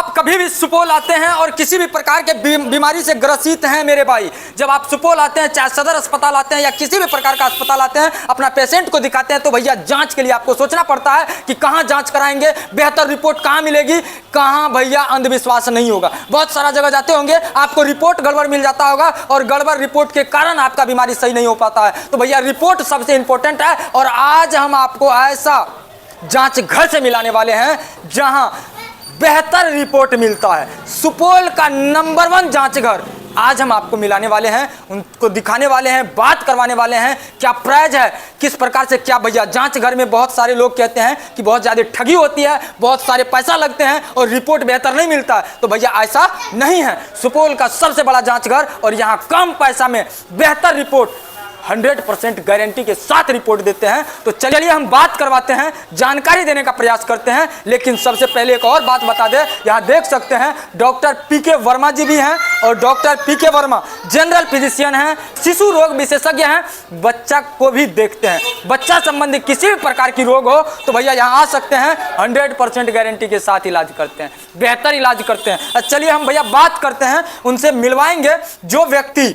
आप कभी भी सुपौल आते हैं और किसी भी प्रकार के बीमारी से ग्रसित हैं मेरे भाई, जब आप सुपौल आते हैं, चाहे सदर अस्पताल आते हैं या किसी भी प्रकार का अस्पताल आते हैं, अपना पेशेंट को दिखाते हैं, तो भैया जांच के लिए आपको सोचना पड़ता है कि कहाँ जांच कराएंगे, बेहतर रिपोर्ट कहाँ मिलेगी, कहाँ भैया अंधविश्वास नहीं होगा। बहुत सारा जगह जाते होंगे, आपको रिपोर्ट गड़बड़ मिल जाता होगा और गड़बड़ रिपोर्ट के कारण आपका बीमारी सही नहीं हो पाता है। तो भैया रिपोर्ट सबसे इंपॉर्टेंट है और आज हम आपको ऐसा जांच घर से मिलाने वाले हैं जहां बेहतर रिपोर्ट मिलता है। सुपौल का नंबर 1 जांच घर आज हम आपको मिलाने वाले हैं, उनको दिखाने वाले हैं, बात करवाने वाले हैं, क्या प्राइस है, किस प्रकार से क्या भैया जांच घर में बहुत सारे लोग कहते हैं कि बहुत ज़्यादा ठगी होती है, बहुत सारे पैसा लगते हैं और रिपोर्ट बेहतर नहीं मिलता है। तो भैया ऐसा नहीं है, सुपौल का सबसे बड़ा जांच घर और यहाँ कम पैसा में बेहतर रिपोर्ट 100% गारंटी के साथ रिपोर्ट देते हैं। तो चलिए हम बात करवाते हैं, जानकारी देने का प्रयास करते हैं। लेकिन सबसे पहले एक और बात बता दें, यहाँ देख सकते हैं डॉक्टर पीके वर्मा जी भी हैं और डॉक्टर पीके वर्मा जनरल फिजिशियन हैं, शिशु रोग विशेषज्ञ हैं, बच्चा को भी देखते हैं। बच्चा संबंधी किसी भी प्रकार की रोग हो तो भैया यहाँ आ सकते हैं, 100% गारंटी के साथ इलाज करते हैं, बेहतर इलाज करते हैं। चलिए हम भैया बात करते हैं, उनसे मिलवाएंगे जो व्यक्ति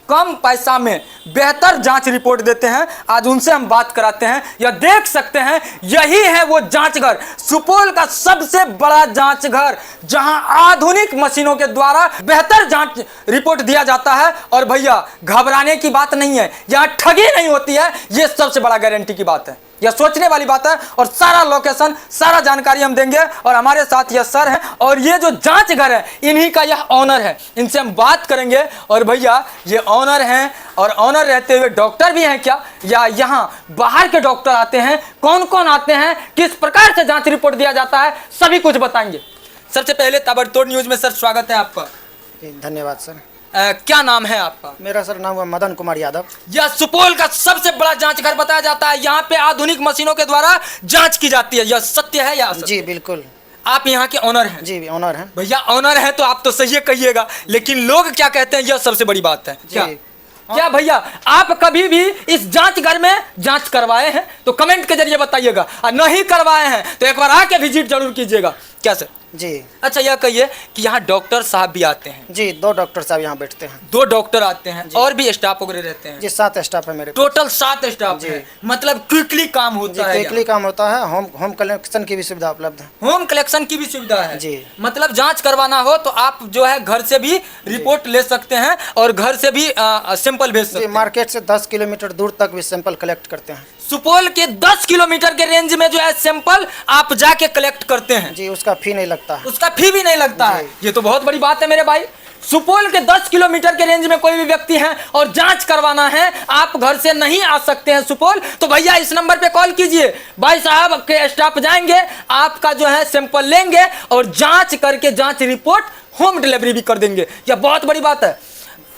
कम पैसा में बेहतर जांच रिपोर्ट देते हैं। आज उनसे हम बात कराते हैं। यह देख सकते हैं, यही है वो जांच घर, सुपौल का सबसे बड़ा जांच घर जहां आधुनिक मशीनों के द्वारा बेहतर जांच रिपोर्ट दिया जाता है। और भैया घबराने की बात नहीं है, यहां ठगी नहीं होती है, ये सबसे बड़ा गारंटी की बात है, यह सोचने वाली बात है। और सारा लोकेशन, सारा जानकारी हम देंगे और हमारे साथ यह सर है और ये जो जांच घर है इन्हीं का यह ऑनर है, इनसे हम बात करेंगे। और भैया ये ऑनर हैं और ऑनर रहते हुए डॉक्टर भी हैं क्या, या यहाँ बाहर के डॉक्टर आते हैं, कौन कौन आते हैं, किस प्रकार से जांच रिपोर्ट दिया जाता है, सभी कुछ बताएंगे। सबसे पहले ताबड़तोड़ न्यूज में सर स्वागत है आपका। धन्यवाद सर। क्या नाम है आपका? मेरा सर नाम है मदन कुमार यादव। यह सुपौल का सबसे बड़ा जांच घर बताया जाता है, यहाँ पे आधुनिक मशीनों के द्वारा जांच की जाती है, यह सत्य है या असत्य? जी बिल्कुल। आप यहाँ के ऑनर हैं? जी ऑनर हैं। भैया ऑनर है तो आप तो सही कहिएगा, लेकिन लोग क्या कहते हैं यह सबसे बड़ी बात है। क्या भैया आप कभी भी इस जांच घर में जांच करवाए हैं तो कमेंट के जरिए बताइएगा, और नहीं करवाए हैं तो एक बार आके विजिट जरूर कीजिएगा। क्या सर? जी। अच्छा यह कहिए कि यहाँ डॉक्टर साहब भी आते हैं? जी 2 डॉक्टर साहब यहाँ बैठते हैं। 2 डॉक्टर आते हैं और भी स्टाफ वगैरह रहते हैं? जी 7 स्टाफ है मेरे। टोटल 7 स्टाफ है, मतलब क्विकली काम होता है? क्विकली काम होता है। होम कलेक्शन की भी सुविधा उपलब्ध है। होम कलेक्शन की भी सुविधा है जी। मतलब जांच करवाना हो तो आप जो है घर से भी रिपोर्ट ले सकते हैं और घर से भी सैंपल भेज सकते हैं। मार्केट से 10 किलोमीटर दूर तक भी सैंपल कलेक्ट करते हैं। सुपौल के 10 किलोमीटर के रेंज में जो है सैंपल आप जाके कलेक्ट करते हैं? जी उसका फी नहीं लगता है। उसका फी भी नहीं लगता है, ये तो बहुत बड़ी बात है मेरे भाई। सुपौल के 10 किलोमीटर के रेंज में कोई भी व्यक्ति है और जांच करवाना है, आप घर से नहीं आ सकते हैं सुपौल, तो भैया इस नंबर पे कॉल कीजिए, भाई साहब के स्टाफ जाएंगे, आपका जो है सैंपल लेंगे और जांच करके जांच रिपोर्ट होम डिलीवरी भी कर देंगे। यह बहुत बड़ी बात है।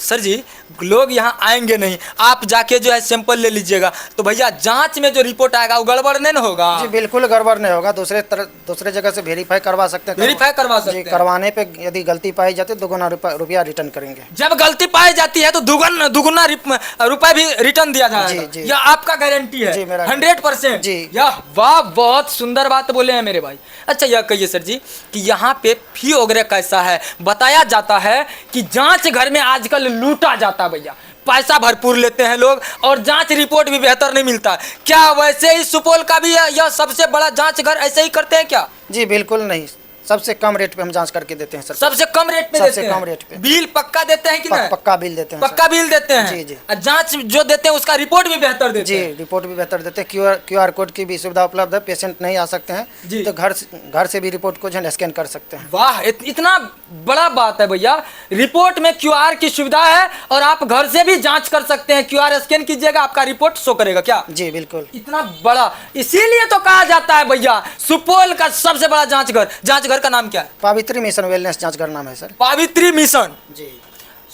सर जी लोग यहाँ आएंगे नहीं, आप जाके जो है सैंपल ले लीजिएगा, तो भैया जांच में जो रिपोर्ट आएगा वो गड़बड़ नहीं होगा? जी बिल्कुल गड़बड़ नहीं होगा। दूसरे जगह से वेरीफाई करवा सकते हैं। वेरीफाई करवा सकते हैं। करवाने पे यदि गलती पाई जाती है 2 रुपया रिटर्न करेंगे। जब गलती पाई जाती है तो दुगुना रुपए भी रिटर्न दिया जाएगा। यह आपका गारंटी है? 100%। जी। यह वाह बहुत सुंदर बात बोले हैं मेरे भाई। अच्छा यह कहिए सर जी कि यहाँ पे फी वगैरह कैसा है? बताया जाता है कि जांच घर में आजकल लूटा जाता है भैया, पैसा भरपूर लेते हैं लोग और जांच रिपोर्ट भी बेहतर नहीं मिलता। क्या वैसे ही सुपौल का भी यह सबसे बड़ा जांच घर ऐसे ही करते हैं क्या? जी बिल्कुल नहीं, सबसे कम रेट पे हम जांच करके देते हैं सर। सबसे कम रेट पे सबसे कम रेट पे। बिल पक्का देते हैं कि नहीं? पक्का बिल देते हैं। पक्का बिल देते हैं? जी जी। जांच जो देते हैं उसका रिपोर्ट भी बेहतर देते हैं? जी रिपोर्ट भी बेहतर देते हैं। QR कोड की भी सुविधा उपलब्ध है, पेशेंट नहीं आ सकते हैं तो घर से भी रिपोर्ट को स्कैन कर सकते हैं। वाह इतना बड़ा बात है भैया, रिपोर्ट में QR की सुविधा है और आप घर से भी जांच कर सकते हैं। QR स्कैन कीजिएगा आपका रिपोर्ट शो करेगा। क्या? जी बिल्कुल। इतना बड़ा, इसीलिए तो कहा जाता है भैया सुपौल का सबसे बड़ा जांच घर। जांच घर का नाम क्या है? पावित्री मिशन वेलनेस जांच घर नाम है सर। पावित्री मिशन। जी।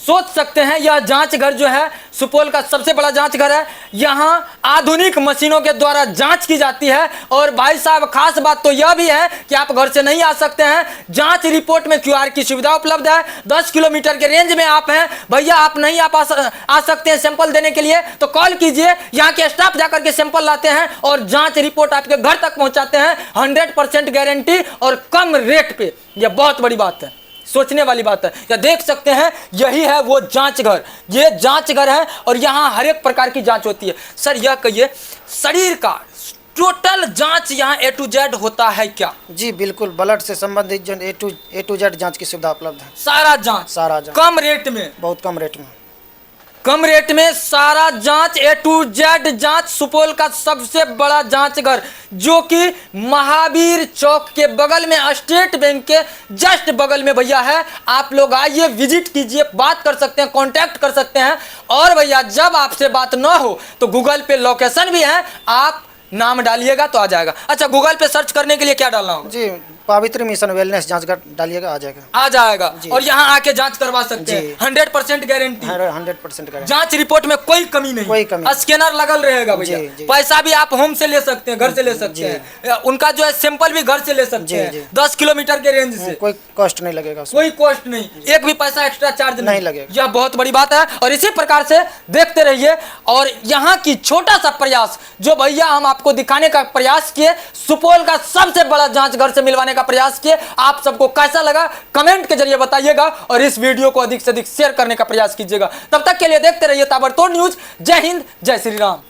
सोच सकते हैं यह जांच घर जो है सुपौल का सबसे बड़ा जांच घर है। यहाँ आधुनिक मशीनों के द्वारा जांच की जाती है। और भाई साहब खास बात तो यह भी है कि आप घर से नहीं आ सकते हैं, जांच रिपोर्ट में QR की सुविधा उपलब्ध है। 10 किलोमीटर के रेंज में आप हैं भैया, आप नहीं आ सकते हैं सैंपल देने के लिए तो कॉल कीजिए, यहाँ के स्टाफ जाकर के सैंपल लाते हैं और जांच रिपोर्ट आपके घर तक पहुंचाते हैं 100% गारंटी और कम रेट पे। यह बहुत बड़ी बात है, सोचने वाली बात है। या देख सकते हैं यही है वो जांच घर, ये जांच घर है और यहाँ हर एक प्रकार की जांच होती है। सर यह कहिए शरीर का टोटल जांच यहाँ A to Z होता है क्या? जी बिल्कुल, ब्लड से संबंधित जो A to Z जांच की सुविधा उपलब्ध है। सारा जांच कम रेट में, बहुत कम रेट में, कम रेट में सारा जांच A to Z जांच। सुपौल का सबसे बड़ा जांच घर जो कि महावीर चौक के बगल में स्टेट बैंक के जस्ट बगल में भैया है। आप लोग आइए, विजिट कीजिए, बात कर सकते हैं, कांटेक्ट कर सकते हैं। और भैया जब आपसे बात ना हो तो गूगल पे लोकेशन भी है, आप नाम डालिएगा तो आ जाएगा। अच्छा, गूगल पे सर्च करने के लिए क्या डालना होगा? जी पवित्र मिशन वेलनेस जांच घर डालिएगा, आ जाएगा और यहाँ आके जांच करवा सकते हैं। 100% गारंटी, 100% गारंटी। जांच रिपोर्ट में कोई कमी नहीं, कोई कमी। स्कैनर लगल रहेगा भैया। पैसा भी आप होम से ले सकते हैं, घर से ले सकते हैं, उनका जो है सैंपल भी घर से ले सकते हैं 10 किलोमीटर के रेंज से। कोई कॉस्ट नहीं लगेगा, कोई कॉस्ट नहीं, एक भी पैसा एक्स्ट्रा चार्ज नहीं लगेगा। यह बहुत बड़ी बात है। और इसी प्रकार से देखते रहिए। और यहाँ की छोटा सा प्रयास जो भैया हम आपको दिखाने का प्रयास किए, सुपौल का सबसे बड़ा जांच घर से मिलवाने का प्रयास किए, आप सबको कैसा लगा कमेंट के जरिए बताइएगा और इस वीडियो को अधिक से अधिक शेयर करने का प्रयास कीजिएगा। तब तक के लिए देखते रहिए ताबड़तोड़ न्यूज। जय हिंद, जय श्री राम।